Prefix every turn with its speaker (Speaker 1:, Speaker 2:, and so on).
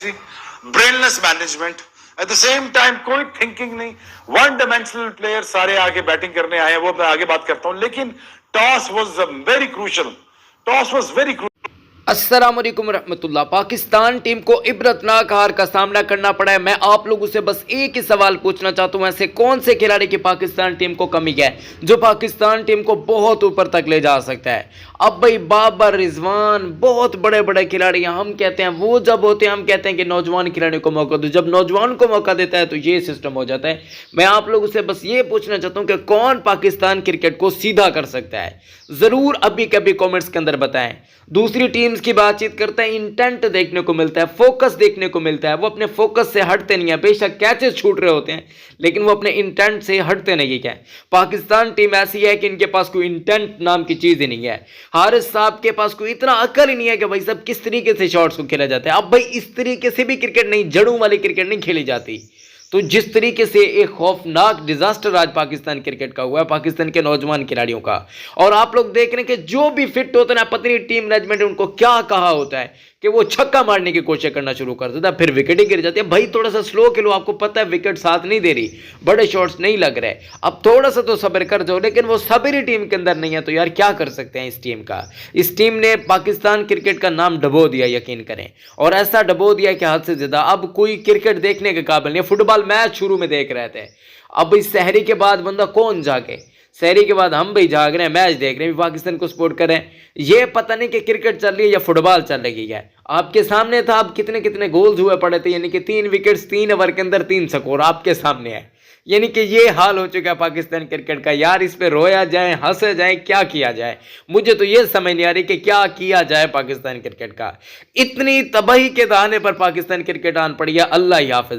Speaker 1: Brainless management at the same time कोई thinking नहीं, one dimensional player, सारे आगे बैटिंग करने आए हैं, वो मैं आगे बात करता हूं, लेकिन toss was very crucial, toss was very crucial.
Speaker 2: अस्सलामुअलैकुम रहमतुल्लाह। पाकिस्तान टीम को इबरतनाक हार का सामना करना पड़ा है। मैं आप लोगों से बस एक ही सवाल पूछना चाहता हूं, ऐसे कौन से खिलाड़ी की पाकिस्तान टीम को कमी है जो पाकिस्तान टीम को बहुत ऊपर तक ले जा सकता है। अब भाई बाबर, रिजवान, बहुत बड़े बड़े खिलाड़ी हैं। हम कहते हैं वो जब होते हैं हम कहते हैं कि नौजवान खिलाड़ियों को मौका दो, जब नौजवान को मौका देता है तो ये सिस्टम हो जाता है। मैं आप लोगों से बस ये पूछना चाहता हूं कि कौन पाकिस्तान क्रिकेट को सीधा कर सकता है, जरूर अभी कभी कमेंट्स के अंदर बताएं। दूसरी टीम्स की बातचीत करते हैं, इंटेंट देखने को मिलता है, फोकस देखने को मिलता है। वो अपने फोकस से हटते नहीं है, बेशक कैचेस छूट रहे होते हैं लेकिन वो अपने इंटेंट से हटते नहीं है। पाकिस्तान टीम ऐसी है कि इनके पास कोई इंटेंट नाम की चीज ही नहीं है। हारिस साहब के पास कोई इतना अकल ही नहीं है कि भाई सब किस तरीके से शॉट्स को खेला जाता है। अब भाई इस तरीके से भी क्रिकेट नहीं, जड़ों वाली क्रिकेट नहीं खेली जाती। तो जिस तरीके से एक खौफनाक डिजास्टर आज पाकिस्तान क्रिकेट का हुआ है, पाकिस्तान के नौजवान खिलाड़ियों का, और आप लोग देख रहे हैं कि जो भी फिट होता है ना, पता नहीं टीम मैनेजमेंट उनको क्या कहा होता है कि वो छक्का मारने की कोशिश करना शुरू कर देता है, फिर विकेट ही गिर जाती है। भाई थोड़ा सा स्लो खेलो, आपको पता है विकेट साथ नहीं दे रही, बड़े शॉट्स नहीं लग रहे, अब थोड़ा सा तो सब्र कर जाओ। लेकिन वो सब्र ही टीम के अंदर नहीं है तो यार क्या कर सकते हैं इस टीम का। इस टीम ने पाकिस्तान क्रिकेट का नाम डबो दिया, यकीन करें, और ऐसा डबो दिया कि हद से ज्यादा। अब कोई क्रिकेट देखने के काबिल नहीं। फुटबॉल मैच शुरू में देख रहे थे, अब इस सहरी के बाद बंदा कौन जागे, सहरी के बाद हम भी जाग रहे हैं, मैच देख रहे हैं, पाकिस्तान को सपोर्ट कर रहे हैं। ये पता नहीं कि क्रिकेट चल रही है या फुटबॉल चल रही है। आपके सामने था, अब कितने कितने गोल्स हुए पड़े थे, यानी कि 3 विकेट्स 3 ओवर के अंदर 3 स्कोर आपके सामने है। यानी कि ये हाल हो चुका है पाकिस्तान क्रिकेट का। यार इस पे रोया जाए, हंसे जाए, क्या किया जाए, मुझे तो ये समझ नहीं आ रही कि क्या किया जाए पाकिस्तान क्रिकेट का। इतनी तबाही के दहाने पर पाकिस्तान क्रिकेट आन पड़ी है। अल्लाह ही हाफिज।